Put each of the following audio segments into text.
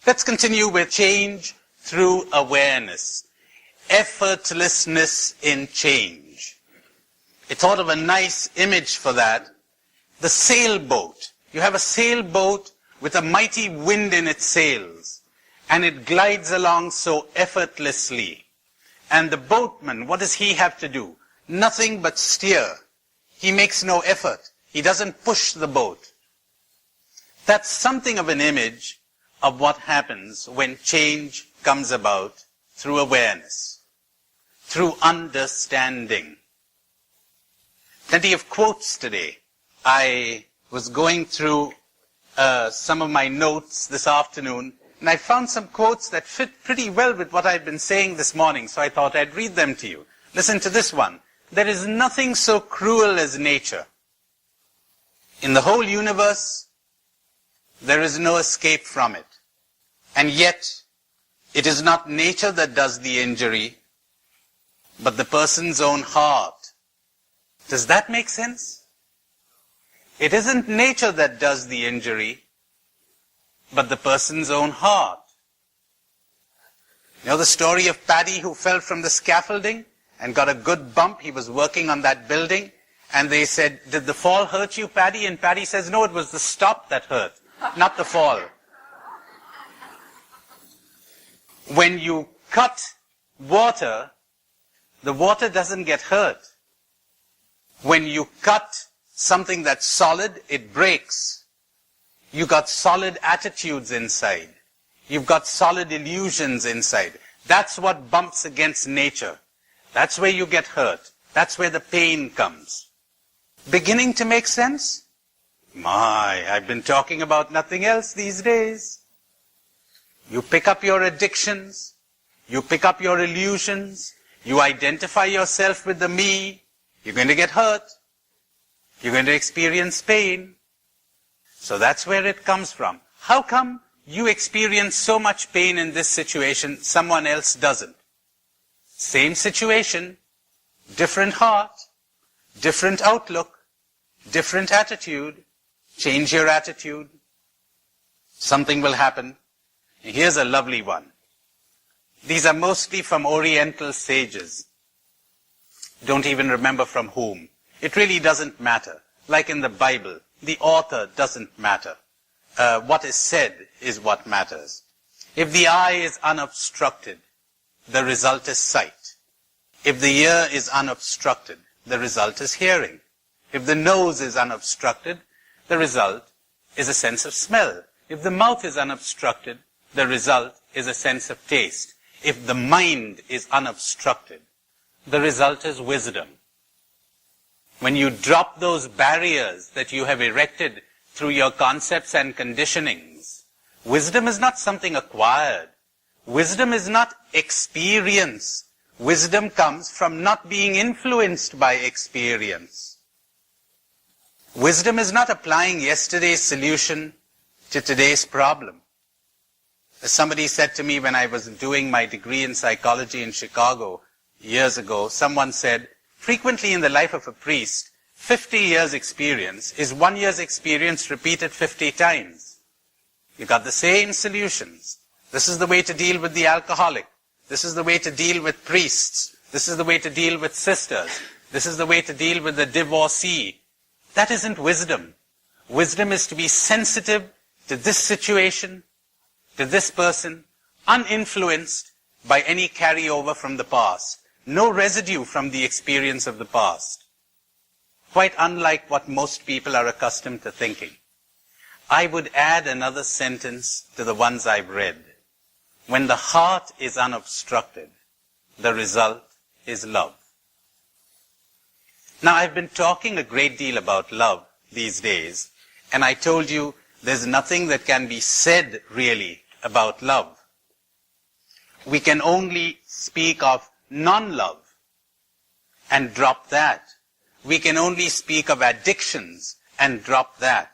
Let's continue with change through awareness. Effortlessness in change. I thought of a nice image for that. The sailboat. You have a sailboat with a mighty wind in its sails, and it glides along so effortlessly. And the boatman, what does he have to do? Nothing but steer. He makes no effort. He doesn't push the boat. That's something of an image of what happens when change comes about through awareness, through understanding. Plenty of quotes today. I was going through some of my notes this afternoon, and I found some quotes that fit pretty well with what I've been saying this morning, so I thought I'd read them to you. Listen to this one. There is nothing so cruel as nature. In the whole universe, there is no escape from it. And yet, it is not nature that does the injury, but the person's own heart. Does that make sense? It isn't nature that does the injury, but the person's own heart. You know the story of Paddy who fell from the scaffolding and got a good bump? He was working on that building, and they said, "Did the fall hurt you, Paddy?" And Paddy says, "No, it was the stop that hurt, not the fall." When you cut water, the water doesn't get hurt. When you cut something that's solid, it breaks. You got solid attitudes inside. You've got solid illusions inside. That's what bumps against nature. That's where you get hurt. That's where the pain comes. Beginning to make sense? My, I've been talking about nothing else these days. You pick up your addictions. You pick up your illusions. You identify yourself with the me. You're going to get hurt. You're going to experience pain. So that's where it comes from. How come you experience so much pain in this situation, someone else doesn't? Same situation, different heart, different outlook, different attitude. Change your attitude. Something will happen. And here's a lovely one. These are mostly from Oriental sages. Don't even remember from whom. It really doesn't matter. Like in the Bible, the author doesn't matter. What is said is what matters. If the eye is unobstructed, the result is sight. If the ear is unobstructed, the result is hearing. If the nose is unobstructed, the result is a sense of smell. If the mouth is unobstructed, the result is a sense of taste. If the mind is unobstructed, the result is wisdom. When you drop those barriers that you have erected through your concepts and conditionings, wisdom is not something acquired. Wisdom is not experience. Wisdom comes from not being influenced by experience. Wisdom is not applying yesterday's solution to today's problem. As somebody said to me when I was doing my degree in psychology in Chicago years ago, someone said, frequently in the life of a priest, 50 years experience is 1 year's experience repeated 50 times. You got the same solutions. This is the way to deal with the alcoholic. This is the way to deal with priests. This is the way to deal with sisters. This is the way to deal with the divorcee. That isn't wisdom. Wisdom is to be sensitive to this situation, to this person, uninfluenced by any carryover from the past. No residue from the experience of the past. Quite unlike what most people are accustomed to thinking. I would add another sentence to the ones I've read. When the heart is unobstructed, the result is love. Now, I've been talking a great deal about love these days, and I told you there's nothing that can be said really about love. We can only speak of non-love and drop that. We can only speak of addictions and drop that.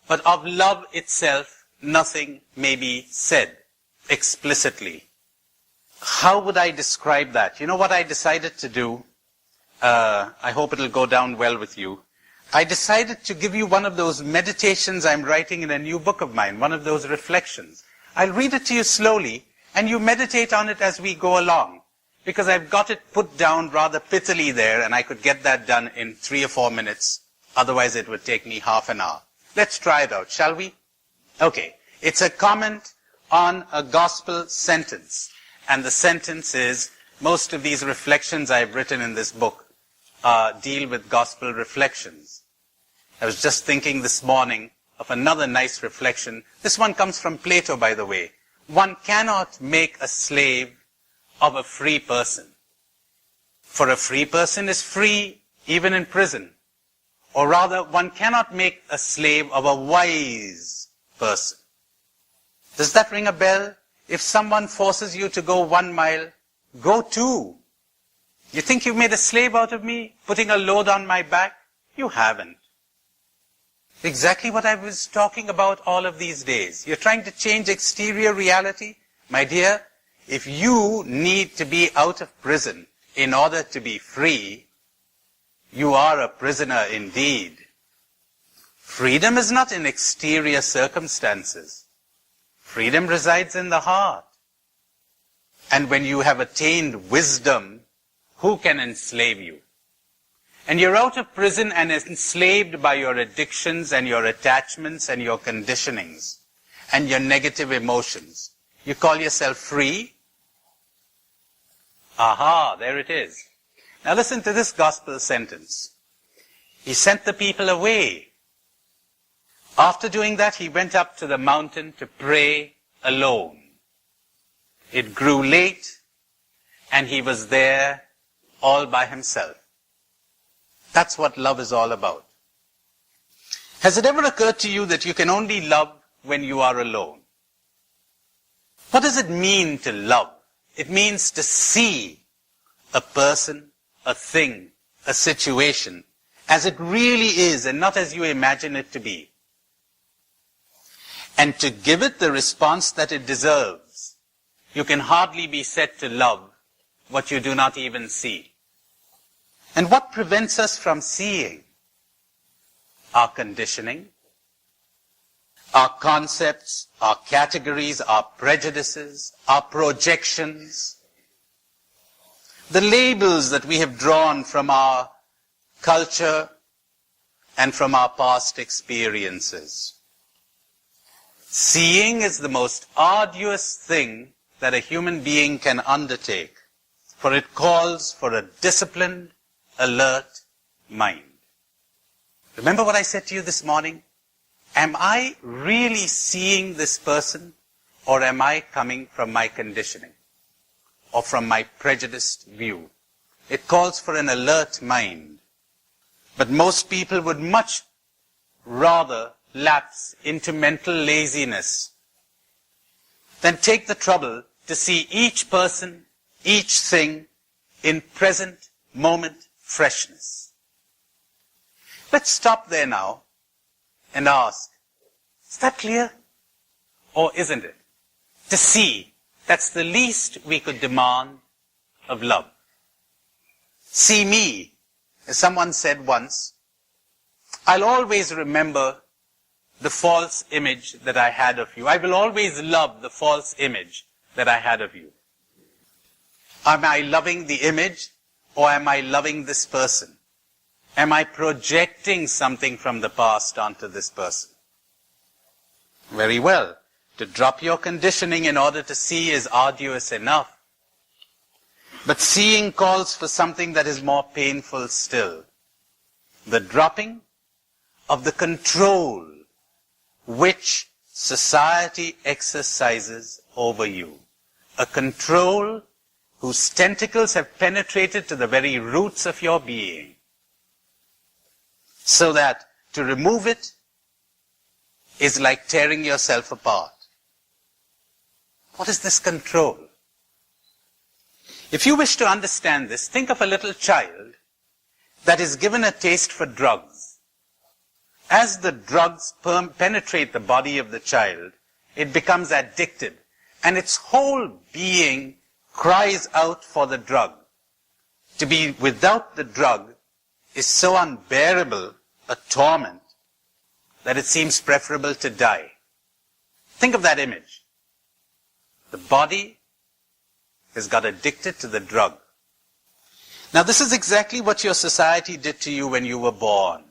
But of love itself, nothing may be said explicitly. How would I describe that? You know what I decided to do? I hope it'll go down well with you. I decided to give you one of those meditations I'm writing in a new book of mine, one of those reflections. I'll read it to you slowly, and you meditate on it as we go along, because I've got it put down rather prettily there, and I could get that done in 3 or 4 minutes. Otherwise, it would take me half an hour. Let's try it out, shall we? Okay. It's a comment on a gospel sentence. And the sentence is, most of these reflections I've written in this book deal with gospel reflections. I was just thinking this morning of another nice reflection. This one comes from Plato, by the way. One cannot make a slave of a free person. For a free person is free even in prison. Or rather, one cannot make a slave of a wise person. Does that ring a bell? If someone forces you to go 1 mile, go 2. You think you've made a slave out of me, putting a load on my back? You haven't. Exactly what I was talking about all of these days. You're trying to change exterior reality? My dear, if you need to be out of prison in order to be free, you are a prisoner indeed. Freedom is not in exterior circumstances. Freedom resides in the heart. And when you have attained wisdom, who can enslave you? And you're out of prison and enslaved by your addictions and your attachments and your conditionings and your negative emotions. You call yourself free? Aha, there it is. Now listen to this gospel sentence. He sent the people away. After doing that, he went up to the mountain to pray alone. It grew late, and he was there all by himself. That's what love is all about. Has it ever occurred to you that you can only love when you are alone? What does it mean to love? It means to see a person, a thing, a situation, as it really is and not as you imagine it to be. And to give it the response that it deserves. You can hardly be said to love what you do not even see. And what prevents us from seeing? Our conditioning, our concepts, our categories, our prejudices, our projections, the labels that we have drawn from our culture and from our past experiences. Seeing is the most arduous thing that a human being can undertake, for it calls for a disciplined, alert mind. Remember what I said to you this morning? Am I really seeing this person, or am I coming from my conditioning or from my prejudiced view? It calls for an alert mind. But most people would much rather lapse into mental laziness than take the trouble to see each person, each thing in present moment freshness. Let's stop there now and ask, is that clear? Or isn't it? To see, that's the least we could demand of love. See me, as someone said once, I'll always remember the false image that I had of you. I will always love the false image that I had of you. Am I loving the image, or am I loving this person? Am I projecting something from the past onto this person? Very well. To drop your conditioning in order to see is arduous enough. But seeing calls for something that is more painful still. The dropping of the control which society exercises over you. A control whose tentacles have penetrated to the very roots of your being. So that to remove it is like tearing yourself apart. What is this control? If you wish to understand this, think of a little child that is given a taste for drugs. As the drugs penetrate the body of the child, it becomes addicted, and its whole being cries out for the drug. To be without the drug is so unbearable a torment that it seems preferable to die. Think of that image. The body has got addicted to the drug. Now this is exactly what your society did to you when you were born.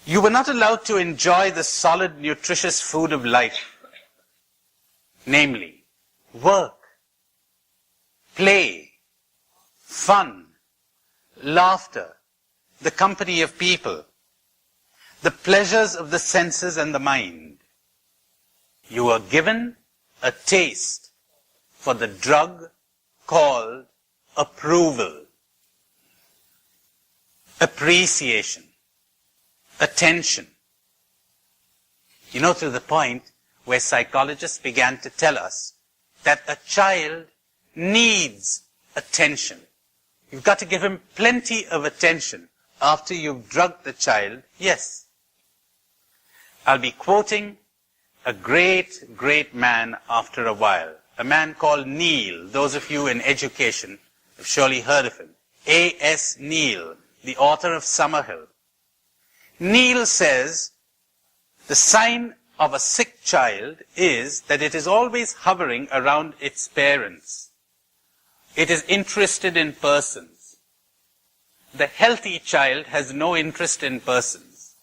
You were not allowed to enjoy the solid, nutritious food of life. Namely, work, play, fun, laughter, the company of people, the pleasures of the senses and the mind. You were given a taste for the drug called approval, appreciation, attention. You know, to the point where psychologists began to tell us that a child needs attention. You've got to give him plenty of attention after you've drugged the child. Yes. I'll be quoting a great, great man after a while. A man called Neil. Those of you in education have surely heard of him. A.S. Neil, the author of Summerhill. Neil says, the sign of a sick child is that it is always hovering around its parents. It is interested in persons. The healthy child has no interest in persons.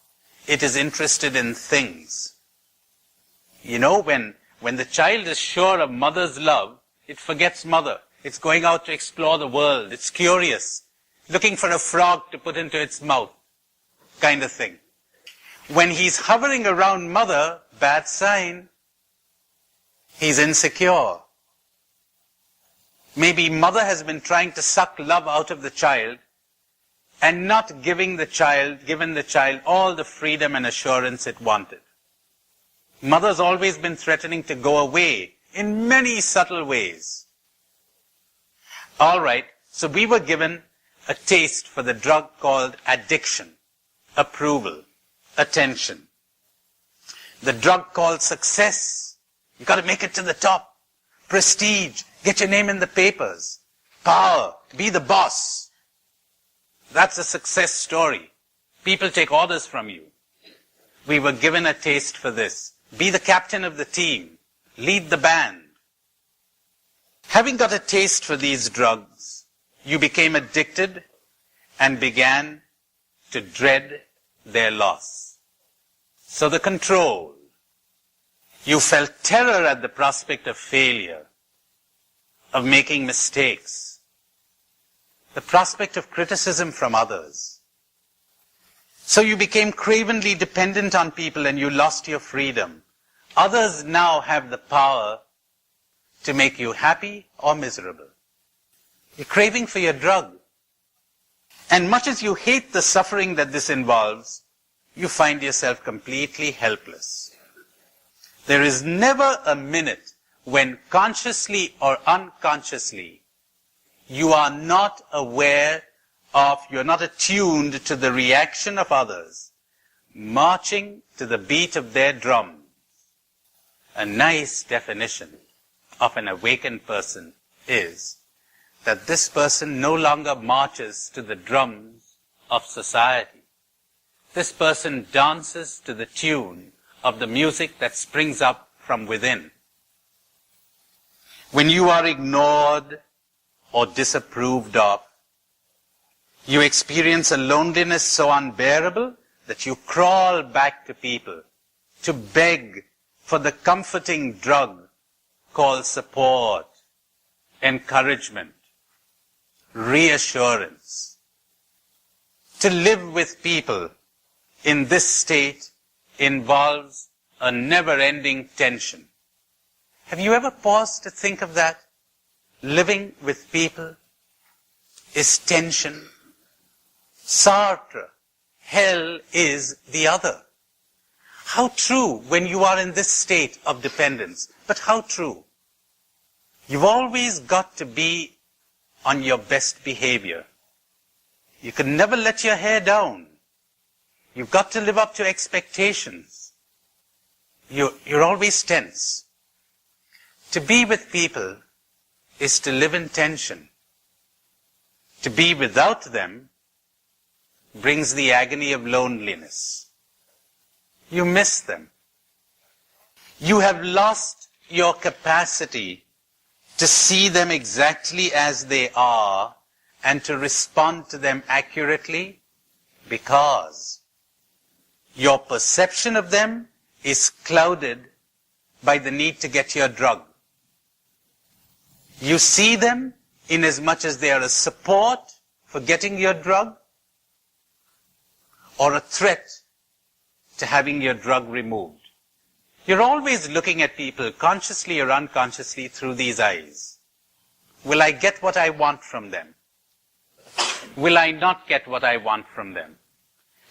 It is interested in things. You know, when the child is sure of mother's love, it forgets mother. It's going out to explore the world. It's curious, looking for a frog to put into its mouth, kind of thing. When he's hovering around mother, bad sign. He's insecure. Maybe mother has been trying to suck love out of the child and not given the child all the freedom and assurance it wanted. Mother's always been threatening to go away in many subtle ways. All right, so we were given a taste for the drug called addiction, approval, attention. The drug called success. You've got to make it to the top. Prestige. Get your name in the papers. Power. Be the boss. That's a success story. People take orders from you. We were given a taste for this. Be the captain of the team. Lead the band. Having got a taste for these drugs, you became addicted and began to dread their loss. So the control. You felt terror at the prospect of failure, of making mistakes, the prospect of criticism from others. So you became cravenly dependent on people and you lost your freedom. Others now have the power to make you happy or miserable. You're craving for your drug. And much as you hate the suffering that this involves, you find yourself completely helpless. There is never a minute when consciously or unconsciously you are not aware of, you're not attuned to the reaction of others, marching to the beat of their drums. A nice definition of an awakened person is that this person no longer marches to the drums of society. This person dances to the tune of the music that springs up from within. When you are ignored or disapproved of, you experience a loneliness so unbearable that you crawl back to people to beg for the comforting drug called support, encouragement, reassurance. To live with people in this state involves a never-ending tension. Have you ever paused to think of that? Living with people is tension. Sartre, hell is the other. How true when you are in this state of dependence, but how true. You've always got to be on your best behavior. You can never let your hair down. You've got to live up to expectations. You're always tense. To be with people is to live in tension. To be without them brings the agony of loneliness. You miss them. You have lost your capacity to see them exactly as they are and to respond to them accurately because your perception of them is clouded by the need to get your drug. You see them in as much as they are a support for getting your drug or a threat to having your drug removed. You're always looking at people, consciously or unconsciously, through these eyes. Will I get what I want from them? Will I not get what I want from them?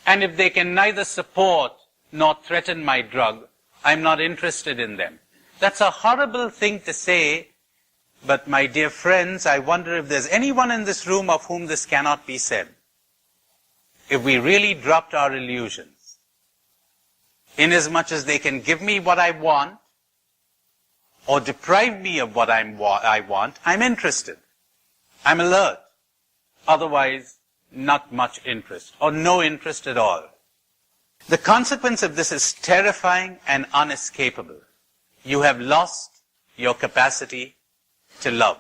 And if they can neither support nor threaten my drug, I'm not interested in them. That's a horrible thing to say, but my dear friends, I wonder if there's anyone in this room of whom this cannot be said. If we really dropped our illusions, inasmuch as they can give me what I want or deprive me of what I want, I'm interested. I'm alert. Otherwise, not much interest or no interest at all. The consequence of this is terrifying and unescapable. You have lost your capacity to love.